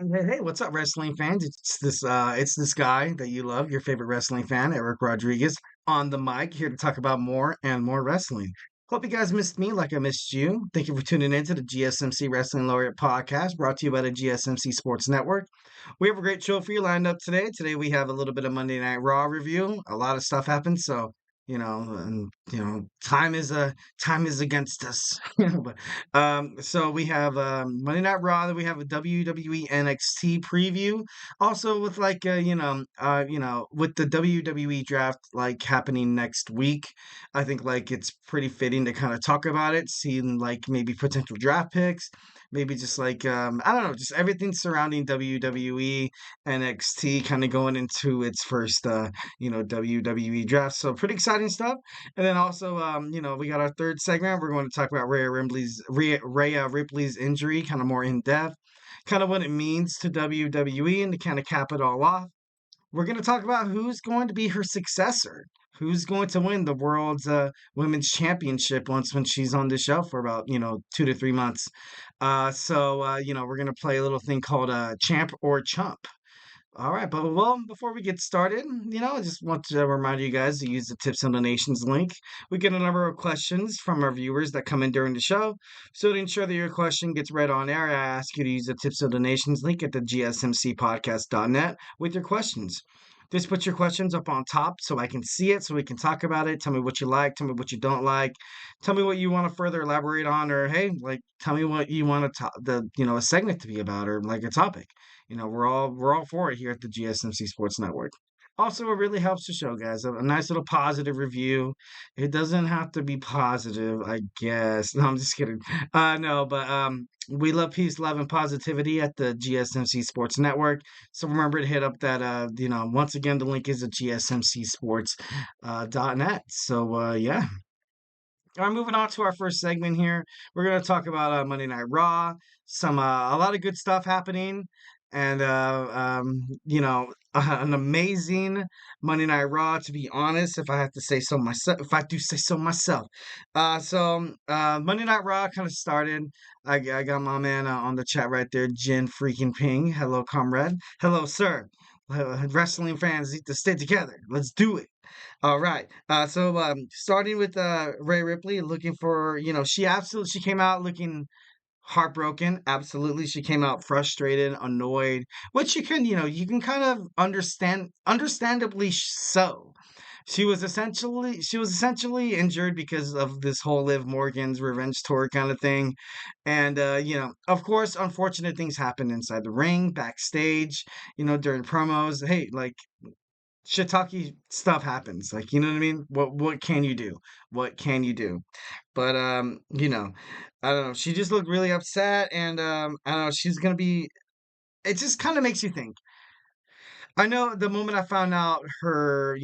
Hey, what's up, wrestling fans? It's this guy that you love, your favorite wrestling fan, Eric Rodriguez, on the mic, here to talk about more and more wrestling. Hope you guys missed me like I missed you. Thank you for tuning in to the GSMC Wrestling Laureate Podcast, brought to you by the GSMC Sports Network. We have a great show for you lined up today. Today we have a little bit of Monday Night Raw review. A lot of stuff happened, so time is against us. But so we have Monday Night Raw. Then we have a WWE NXT preview. Also with with the WWE draft like happening next week. I think like it's pretty fitting to kind of talk about it, seeing like maybe potential draft picks, maybe just like I don't know, just everything surrounding WWE NXT kind of going into its first WWE draft. So pretty exciting stuff. And then also we got our third segment. We're going to talk about Rhea Ripley's injury, kind of more in depth, kind of what it means to WWE, and to kind of cap it all off. We're going to talk about who's going to be her successor. Who's going to win the world's women's championship once when she's on the show for about 2 to 3 months. We're gonna play a little thing called Champ or Chump. All right, but well, before we get started, I just want to remind you guys to use the Tips and Donations link. We get a number of questions from our viewers that come in during the show. So to ensure that your question gets read on air, I ask you to use the Tips and Donations link at the GSMCpodcast.net with your questions. Just put your questions up on top so I can see it, so we can talk about it. Tell me what you like, tell me what you don't like, tell me what you want to further elaborate on, or hey, like tell me what you want a segment to be about, or like a topic. We're all for it here at the GSMC Sports Network. Also, it really helps the show, guys. A nice little positive review. It doesn't have to be positive, I guess. No, I'm just kidding. No, but we love peace, love, and positivity at the GSMC Sports Network. So remember to hit up that once again the link is at GSMCSports.net. Yeah. All right, moving on to our first segment here. We're going to talk about Monday Night Raw. A lot of good stuff happening, and an amazing Monday Night Raw. To be honest, if I have to say so myself, if I do say so myself. Monday Night Raw kind of started. I got my man on the chat right there, Jin freaking Ping. Hello, comrade. Hello, sir. Wrestling fans need to stay together. Let's do it. All right. Starting with Rhea Ripley, looking for, she came out looking heartbroken. Absolutely, she came out frustrated, annoyed, which you can kind of understandably so. She was essentially injured because of this whole Liv Morgan's revenge tour kind of thing, and of course, unfortunate things happen inside the ring, backstage, during promos. Hey, like shiitake stuff happens. Like, you know what I mean? What can you do? What can you do? But I don't know. She just looked really upset, and I don't know. She's gonna be. It just kind of makes you think. I know the moment I found out her,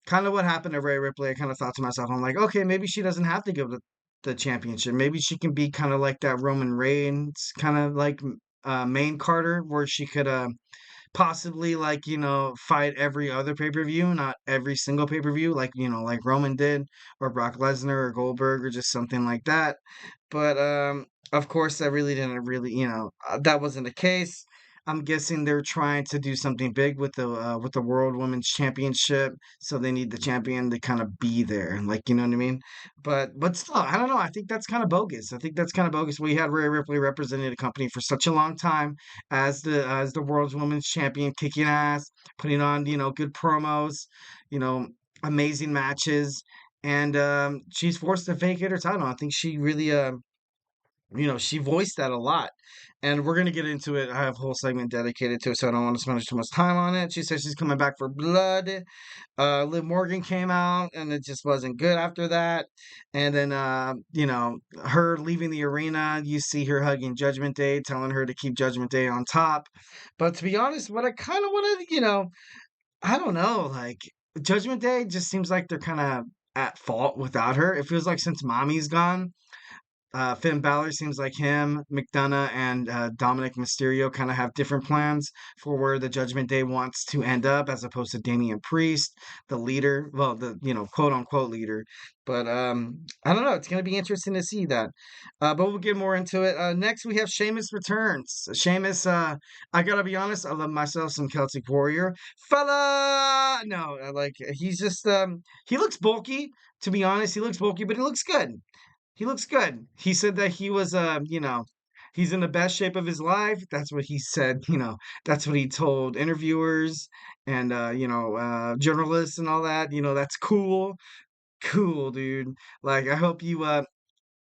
kind of what happened to Rhea Ripley, I kind of thought to myself, I'm like, okay, maybe she doesn't have to give the championship. Maybe she can be kind of like that Roman Reigns, kind of like main Carter, where she could possibly like fight every other pay-per-view, not every single pay-per-view like like Roman did, or Brock Lesnar or Goldberg, or just something like that. But of course that really didn't really that wasn't the case. I'm guessing they're trying to do something big with the World Women's Championship, so they need the champion to kind of be there, like, you know what I mean? But still, I don't know. I think that's kind of bogus. I think that's kind of bogus. We had Rhea Ripley representing the company for such a long time as the world's women's champion, kicking ass, putting on good promos, you know amazing matches, and she's forced to vacate her title. I think she really she voiced that a lot. And we're going to get into it. I have a whole segment dedicated to it, so I don't want to spend too much time on it. She says she's coming back for blood. Liv Morgan came out, and it just wasn't good after that. And then, her leaving the arena, you see her hugging Judgment Day, telling her to keep Judgment Day on top. But to be honest, what I kind of want to, I don't know, like, Judgment Day just seems like they're kind of at fault without her. It feels like since Mommy's gone, Finn Balor seems like him, McDonough, and Dominic Mysterio kind of have different plans for where the Judgment Day wants to end up, as opposed to Damian Priest, the leader, well, the quote unquote leader. But I don't know. It's gonna be interesting to see that. But we'll get more into it. Next, we have Sheamus returns. Sheamus, I gotta be honest, I love myself some Celtic Warrior fella. No, like he's just he looks bulky. To be honest, he looks bulky, but he looks good. He looks good. He said that he was, he's in the best shape of his life. That's what he said. That's what he told interviewers and, journalists and all that. That's cool. Cool, dude. Like, I hope you,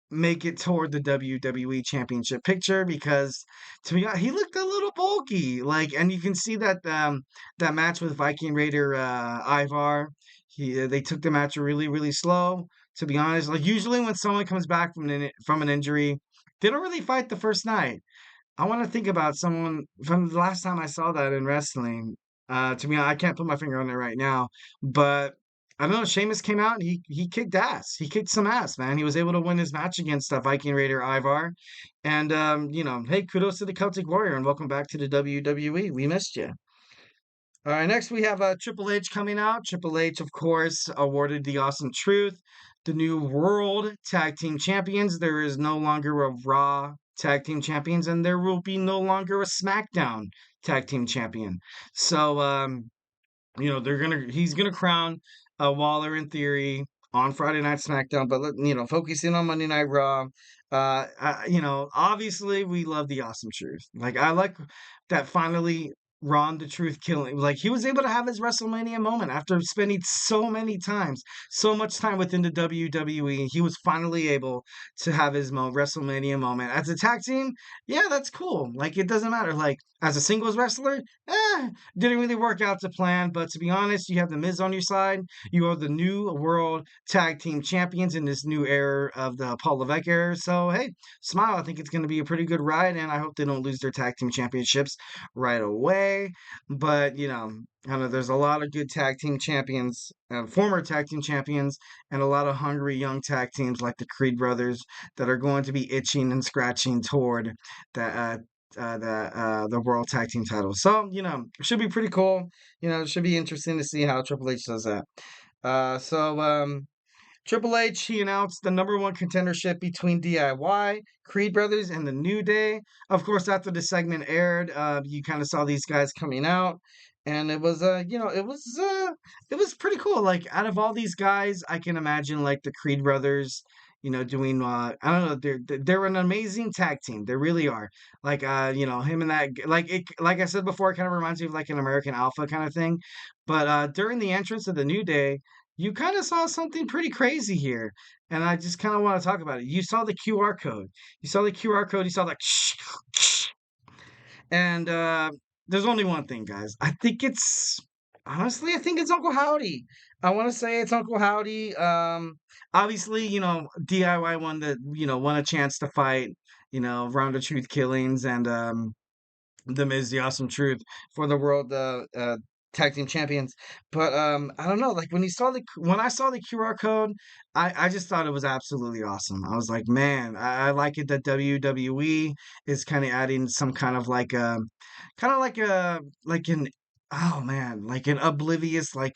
make it toward the WWE Championship picture because, to be honest, he looked a little bulky. Like, and you can see that, that match with Viking Raider, Ivar. They took the match really, really slow. To be honest, like usually when someone comes back from an injury, they don't really fight the first night. I want to think about someone from the last time I saw that in wrestling. To me, I can't put my finger on it right now, but I don't know. Sheamus came out and he kicked ass. He kicked some ass, man. He was able to win his match against Viking Raider Ivar, and hey, kudos to the Celtic Warrior and welcome back to the WWE. We missed you. All right, next we have Triple H coming out. Triple H, of course, awarded the Awesome Truth the new World Tag Team Champions. There is no longer a Raw Tag Team Champions, and there will be no longer a SmackDown Tag Team Champion. So, he's gonna crown Waller in theory on Friday Night SmackDown, but focusing on Monday Night Raw. Obviously we love the Awesome Truth. Like I like that finally Ron the Truth killing. Like he was able to have his WrestleMania moment after spending so much time within the WWE. He was finally able to have his WrestleMania moment as a tag team. Yeah, that's cool. Like it doesn't matter. Like as a singles wrestler, didn't really work out to plan. But to be honest, you have the Miz on your side. You are the new World Tag Team Champions in this new era of the Paul Levesque era. So hey, smile. I think it's going to be a pretty good ride, and I hope they don't lose their tag team championships right away. But I know there's a lot of good tag team champions, former tag team champions, and a lot of hungry young tag teams like the Creed brothers that are going to be itching and scratching toward that the World Tag Team title. So it should be pretty cool. It should be interesting to see how Triple H does that. Triple H, he announced the number one contendership between DIY, Creed Brothers, and the New Day. Of course, after the segment aired, you kind of saw these guys coming out, and it was, it was pretty cool. Like out of all these guys, I can imagine like the Creed Brothers, doing, I don't know, they're an amazing tag team. They really are. Like, him and like I said before, it kind of reminds me of like an American Alpha kind of thing. But during the entrance of the New Day you kind of saw something pretty crazy here, and I just kind of want to talk about it. You saw the QR code. You saw the QR code. You saw like, and there's only one thing, guys. I think it's Uncle Howdy. I want to say it's Uncle Howdy. Obviously, DIY won a chance to fight, Round of Truth Killings and the Miz, the Awesome Truth for the world tag team champions. But I don't know, like when I saw the QR code, I just thought it was absolutely awesome. I was like, man, I like it that WWE is kind of adding some kind of like like an oh man, like an oblivious like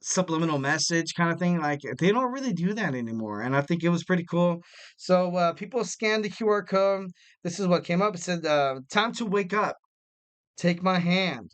subliminal message kind of thing. Like they don't really do that anymore, and I think it was pretty cool. So people scanned the QR code. This is what came up. It said, "Time to wake up. Take my hand.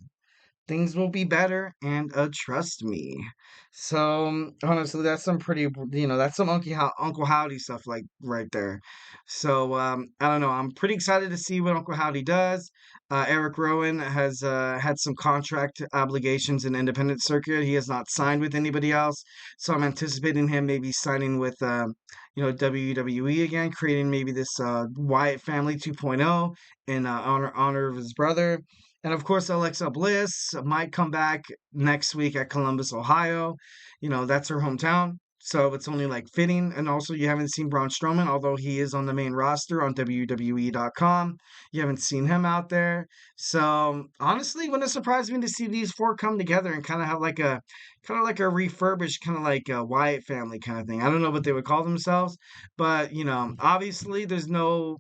Things will be better, and trust me." So honestly, that's some pretty, that's some Uncle Howdy stuff like right there. So I don't know. I'm pretty excited to see what Uncle Howdy does. Eric Rowan has had some contract obligations in independent circuit. He has not signed with anybody else, so I'm anticipating him maybe signing with WWE again, creating maybe this Wyatt Family 2.0 in honor of his brother. And of course, Alexa Bliss might come back next week at Columbus, Ohio. That's her hometown. So it's only like fitting. And also, you haven't seen Braun Strowman, although he is on the main roster on WWE.com. You haven't seen him out there. So honestly, wouldn't it surprise me to see these four come together and kind of have like a refurbished kind of like a Wyatt family kind of thing. I don't know what they would call themselves, but obviously there's no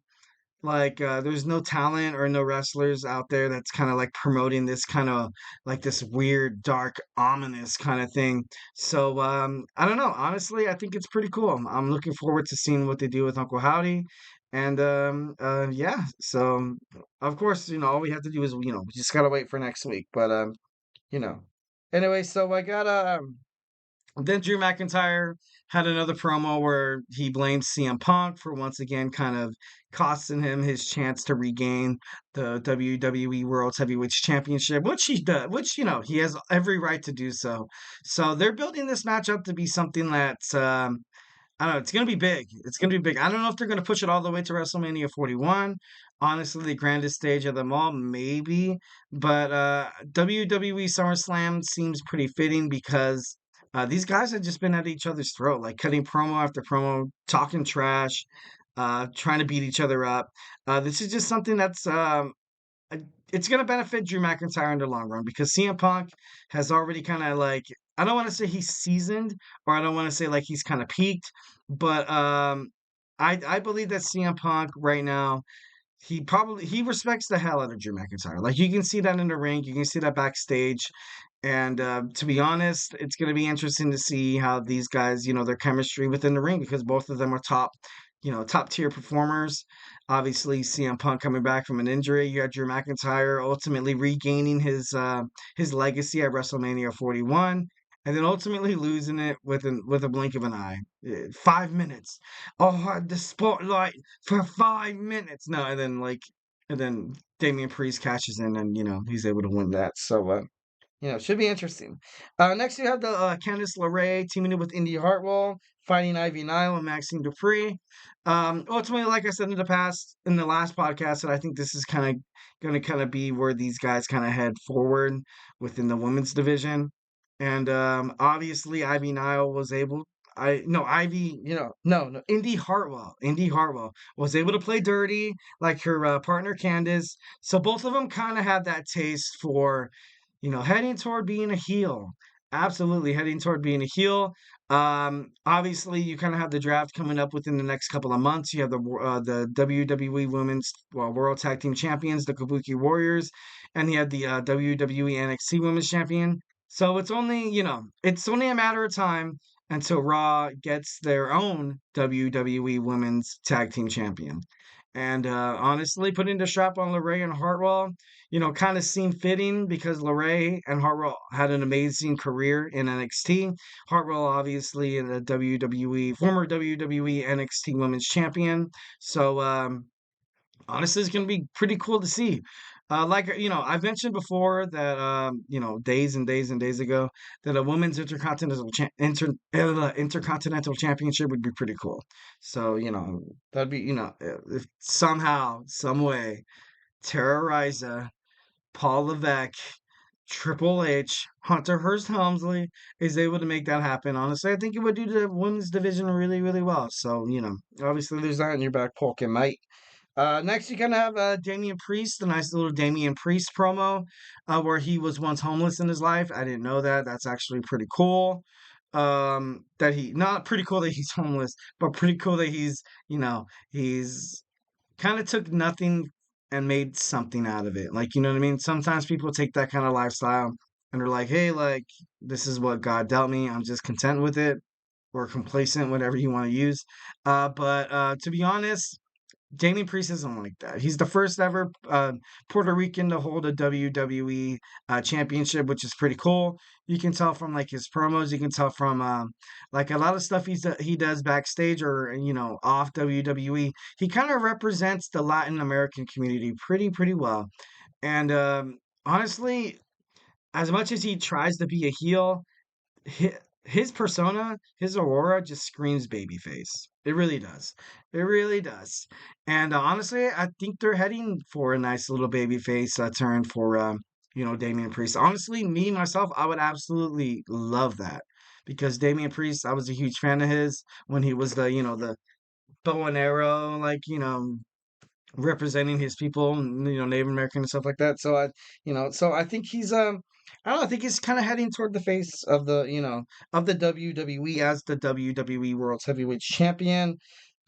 talent or no wrestlers out there that's kind of like promoting this kind of like this weird, dark, ominous kind of thing. So I don't know. Honestly, I think it's pretty cool. I'm looking forward to seeing what they do with Uncle Howdy. And yeah, so of course, all we have to do is we just gotta wait for next week. But you know. Anyway, so I got then Drew McIntyre had another promo where he blamed CM Punk for once again kind of costing him his chance to regain the WWE World Heavyweight Championship, which he does, which he has every right to do so. So they're building this match up to be something that's I don't know. It's gonna be big. It's gonna be big. I don't know if they're gonna push it all the way to WrestleMania 41. Honestly, the grandest stage of them all, maybe. But WWE SummerSlam seems pretty fitting because these guys have just been at each other's throat, like cutting promo after promo, talking trash, trying to beat each other up. This is just something that's uh, it's going to benefit Drew McIntyre in the long run because CM Punk has already kind of like I don't want to say he's seasoned or I don't want to say like he's kind of peaked, but I believe that CM Punk right now he respects the hell out of Drew McIntyre. Like you can see that in the ring, you can see that backstage. And to be honest, it's going to be interesting to see how these guys, their chemistry within the ring because both of them are top tier performers. Obviously, CM Punk coming back from an injury. You had Drew McIntyre ultimately regaining his legacy at WrestleMania 41, and then ultimately losing it with a blink of an eye. 5 minutes. Oh, the spotlight for 5 minutes. No, and then Damian Priest catches in, and he's able to win that. So should be interesting. Next, you have the Candice LeRae teaming up with Indy Hartwell, fighting Ivy Nile and Maxine Dupree. Ultimately, like I said in the last podcast, that I think this is going to kind of be where these guys kind of head forward within the women's division. And obviously, Ivy Nile was able. I no Ivy, no Indy Hartwell was able to play dirty like her partner Candice. So both of them kind of had that taste for heading toward being a heel. Absolutely heading toward being a heel. Obviously, you kind of have the draft coming up within the next couple of months. You have the WWE Women's World Tag Team Champions, the Kabuki Warriors, and you have the WWE NXT Women's Champion. So it's only a matter of time until Raw gets their own WWE Women's Tag Team Champion. And honestly, putting the strap on LeRae and Hartwell, kind of seemed fitting because LeRae and Hartwell had an amazing career in NXT. Hartwell, obviously, in the former WWE NXT Women's Champion. So, honestly, it's going to be pretty cool to see. I've mentioned before that, days and days and days ago, that a women's intercontinental championship would be pretty cool. So, that'd be, if somehow, some way, Terrorizer, Paul Levesque, Triple H, Hunter Hearst Helmsley is able to make that happen. Honestly, I think it would do the women's division really, really well. So, obviously there's that in your back pocket, mate. Next, you kind of have Damian Priest, the nice little Damian Priest promo, where he was once homeless in his life. I didn't know that. That's actually pretty cool. Not pretty cool that he's homeless, but pretty cool that he's kind of took nothing and made something out of it. Like, you know what I mean? Sometimes people take that kind of lifestyle and they're like, hey, like, this is what God dealt me. I'm just content with it or complacent, whatever you want to use. But to be honest, Damian Priest isn't like that. He's the first ever Puerto Rican to hold a WWE championship, which is pretty cool. You can tell from like his promos. You can tell from like a lot of stuff he does backstage or off WWE. He kind of represents the Latin American community pretty well. And honestly, as much as he tries to be a heel, his persona, his aura just screams babyface. It really does. It really does. And honestly, I think they're heading for a nice little babyface turn for Damian Priest. Honestly, me myself, I would absolutely love that because Damian Priest, I was a huge fan of his when he was the bow and arrow, representing his people, Native American and stuff like that. So I think he's I don't know, I think he's kind of heading toward the face of the WWE as the WWE World's Heavyweight Champion.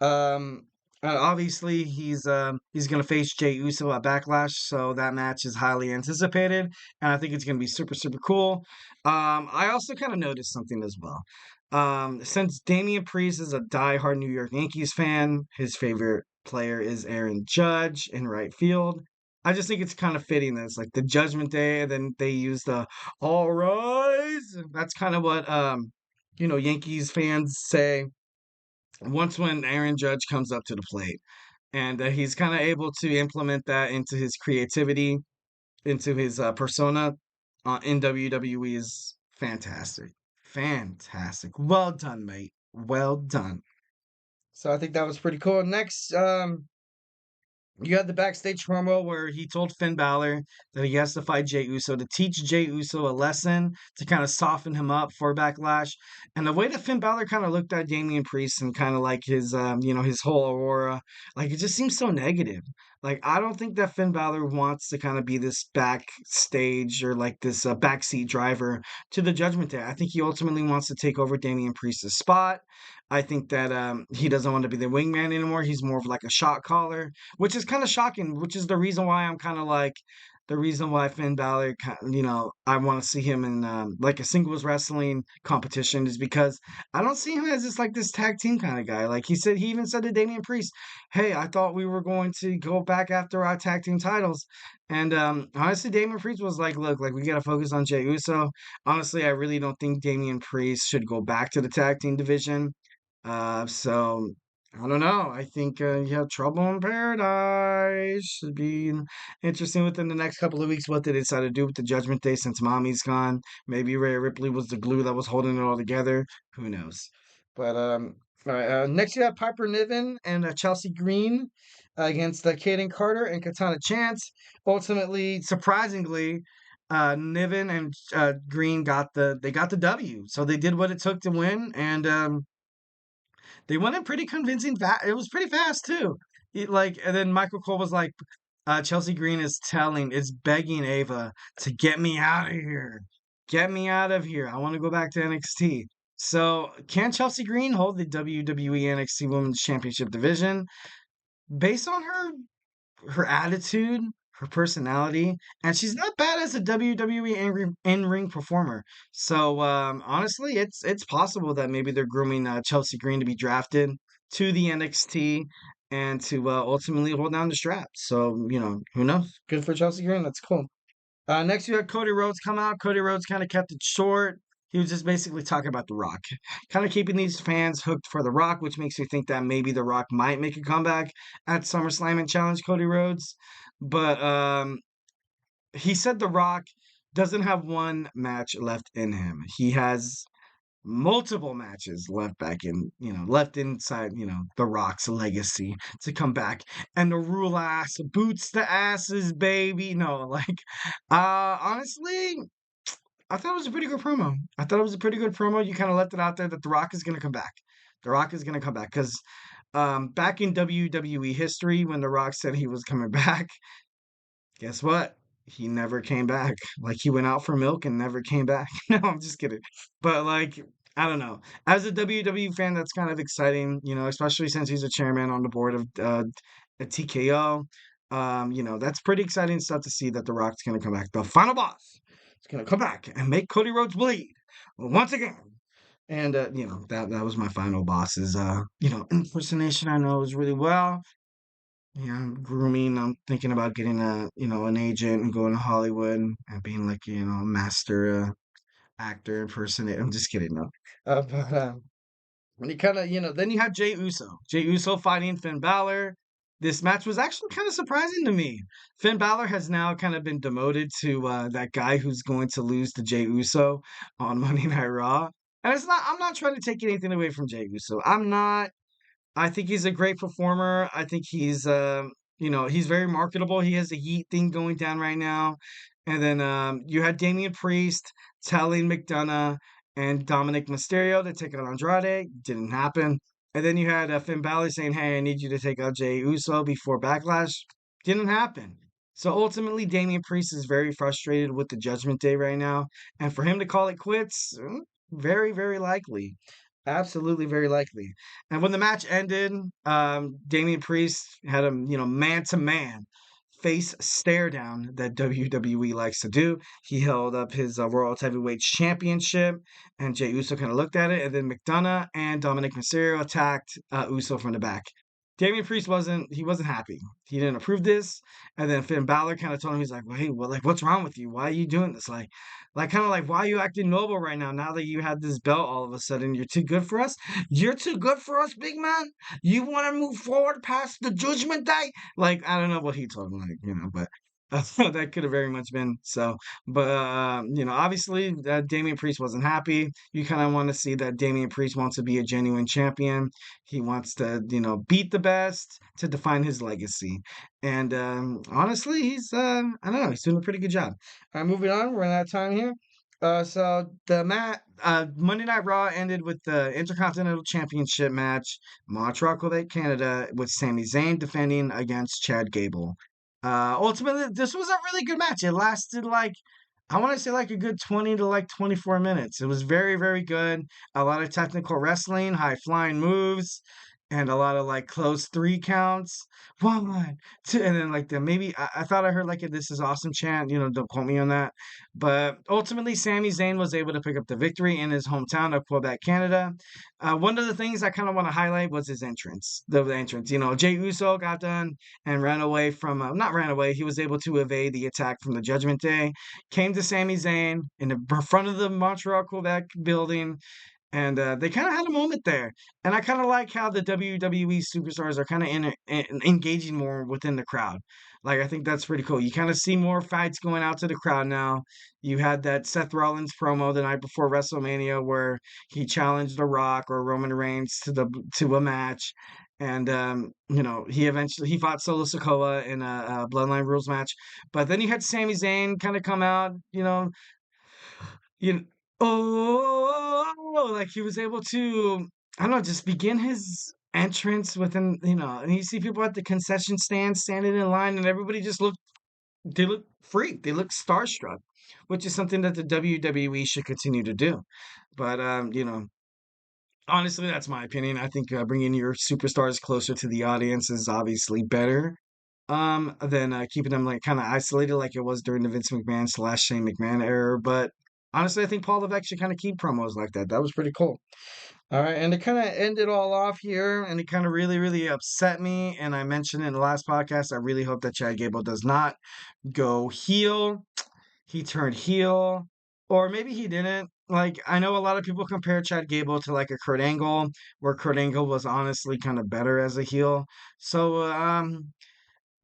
Um, Obviously he's gonna face Jey Uso at Backlash, so that match is highly anticipated, and I think it's gonna be super super cool. I also kind of noticed something as well. Since Damian Priest is a diehard New York Yankees fan, his favorite player is Aaron Judge in right field. I just think it's kind of fitting that it's like the Judgment Day, and then they use the "All Rise." That's kind of what Yankees fans say once when Aaron Judge comes up to the plate, and he's kind of able to implement that into his creativity, into his persona in WWE is fantastic. Fantastic. Well done, mate. Well done. So I think that was pretty cool. Next, you had the backstage promo where he told Finn Balor that he has to fight Jey Uso to teach Jey Uso a lesson to kind of soften him up for Backlash. And the way that Finn Balor kind of looked at Damian Priest and kind of like his whole aura, like it just seems so negative. Like I don't think that Finn Balor wants to kind of be this backstage or like this backseat driver to the Judgment Day. I think he ultimately wants to take over Damian Priest's spot. I think that he doesn't want to be the wingman anymore. He's more of like a shot caller, which is kind of shocking, which is the reason why I'm kind of like the reason why Finn Balor, I want to see him in like a singles wrestling competition is because I don't see him as this tag team kind of guy. Like he even said to Damian Priest, "Hey, I thought we were going to go back after our tag team titles," and honestly, Damian Priest was like, "Look, like we gotta focus on Jey Uso." Honestly, I really don't think Damian Priest should go back to the tag team division. So I don't know. I think you have Trouble in Paradise. Should be interesting within the next couple of weeks what they decide to do with the Judgment Day since Mommy's gone. Maybe Rhea Ripley was the glue that was holding it all together. Who knows? But all right. Next you have Piper Niven and Chelsea Green against Kaden Carter and Katana Chance. Ultimately, surprisingly, Niven and Green got the W. So they did what it took to win, and they won it pretty convincing. It was pretty fast too. And then Michael Cole was like, Chelsea Green is begging Ava to get me out of here, get me out of here. I want to go back to NXT. So can Chelsea Green hold the WWE NXT Women's Championship division based on her attitude, her personality, and she's not bad as a WWE in-ring performer. So honestly, it's possible that maybe they're grooming Chelsea Green to be drafted to the NXT and to ultimately hold down the strap. So who knows? Good for Chelsea Green. That's cool. Next, you had Cody Rhodes come out. Cody Rhodes kind of kept it short. He was just basically talking about The Rock, kind of keeping these fans hooked for The Rock, which makes me think that maybe The Rock might make a comeback at SummerSlam and challenge Cody Rhodes. But he said The Rock doesn't have one match left in him. He has multiple matches left inside, The Rock's legacy to come back and the rule ass boots the asses, baby. No, honestly, I thought it was a pretty good promo. I thought it was a pretty good promo. You kind of left it out there that The Rock is going to come back. The Rock is going to come back because back in WWE history, when The Rock said he was coming back, guess what? He never came back. Like he went out for milk and never came back. No, I'm just kidding. But I don't know. As a WWE fan, that's kind of exciting, especially since he's a chairman on the board of at TKO. That's pretty exciting stuff to see that The Rock's gonna come back. The final boss is gonna come back and make Cody Rhodes bleed once again. And that was my final boss's impersonation. I know is really well. Yeah, grooming. I'm thinking about getting an agent and going to Hollywood and being like, a master actor impersonator. I'm just kidding, no. But when you kind of, then you have Jey Uso. Jey Uso fighting Finn Balor. This match was actually kind of surprising to me. Finn Balor has now kind of been demoted to that guy who's going to lose to Jey Uso on Monday Night Raw. And I'm not trying to take anything away from Jey Uso. I'm not. I think he's a great performer. I think he's very marketable. He has a heat thing going down right now. And then you had Damian Priest telling McDonough and Dominic Mysterio to take on Andrade. Didn't happen. And then you had Finn Balor saying, "Hey, I need you to take out Jey Uso before Backlash." Didn't happen. So ultimately, Damian Priest is very frustrated with the Judgment Day right now, and for him to call it quits, very, very likely. Absolutely, very likely. And when the match ended, Damian Priest had him, man to man face stare down that WWE likes to do. He held up his World Heavyweight Championship, and Jey Uso kind of looked at it, and then McDonough and Dominic Mysterio attacked Uso from the back. Damian Priest wasn't happy. He didn't approve this, and then Finn Balor kind of told him, he's like, "Well, hey, well, like, what's wrong with you? Why are you doing this? Like, kind of like, why are you acting noble right now? Now that you have this belt, all of a sudden, you're too good for us. You're too good for us, big man. You want to move forward past the Judgment Day?" Like, I don't know what he told him, like, but that could have very much been so. But obviously, Damian Priest wasn't happy. You kind of want to see that Damian Priest wants to be a genuine champion. He wants to, beat the best to define his legacy. And honestly, he's I don't know, he's doing a pretty good job. All right, moving on. We're out of time here. So the Monday Night Raw ended with the Intercontinental Championship match, Montreal, Quebec, Canada, with Sami Zayn defending against Chad Gable. Ultimately, this was a really good match. It lasted like, I want to say like a good 20 to like 24 minutes. It was very, very good. A lot of technical wrestling, high flying moves, and a lot of like close three counts. One, two, and then like maybe I thought I heard like a "This is awesome" chant. Don't quote me on that. But ultimately, Sami Zayn was able to pick up the victory in his hometown of Quebec, Canada. One of the things I kind of want to highlight was his entrance. The entrance. Jey Uso got done and ran away from, not ran away, he was able to evade the attack from the Judgment Day, came to Sami Zayn in the front of the Montreal, Quebec building, and they kind of had a moment there. And I kind of like how the WWE superstars are kind of engaging more within the crowd. Like, I think that's pretty cool. You kind of see more fights going out to the crowd now. You had that Seth Rollins promo the night before WrestleMania where he challenged The Rock or Roman Reigns to a match. And he fought Solo Sikoa in a Bloodline Rules match. But then you had Sami Zayn kind of come out, you like he was able to, I don't know, just begin his entrance within, and you see people at the concession stand standing in line, and everybody they look freaked, they look starstruck, which is something that the WWE should continue to do. But honestly, that's my opinion. I think bringing your superstars closer to the audience is obviously better than keeping them like kind of isolated like it was during the Vince McMahon / Shane McMahon era. But honestly, I think Paul Levesque should kind of keep promos like that. That was pretty cool. All right, and to kind of end it all off here, and it kind of really, really upset me. And I mentioned in the last podcast, I really hope that Chad Gable does not go heel. He turned heel, or maybe he didn't. Like, I know a lot of people compare Chad Gable to like a Kurt Angle, where Kurt Angle was honestly kind of better as a heel. So,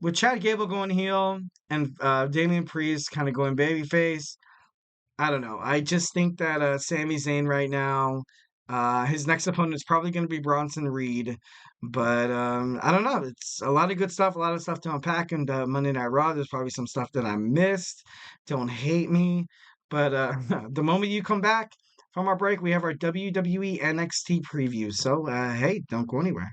with Chad Gable going heel and Damian Priest kind of going babyface, I don't know. I just think that Sami Zayn right now, his next opponent is probably going to be Bronson Reed. But I don't know. It's a lot of good stuff, a lot of stuff to unpack. And Monday Night Raw, there's probably some stuff that I missed. Don't hate me. But the moment you come back from our break, we have our WWE NXT preview. So, hey, don't go anywhere.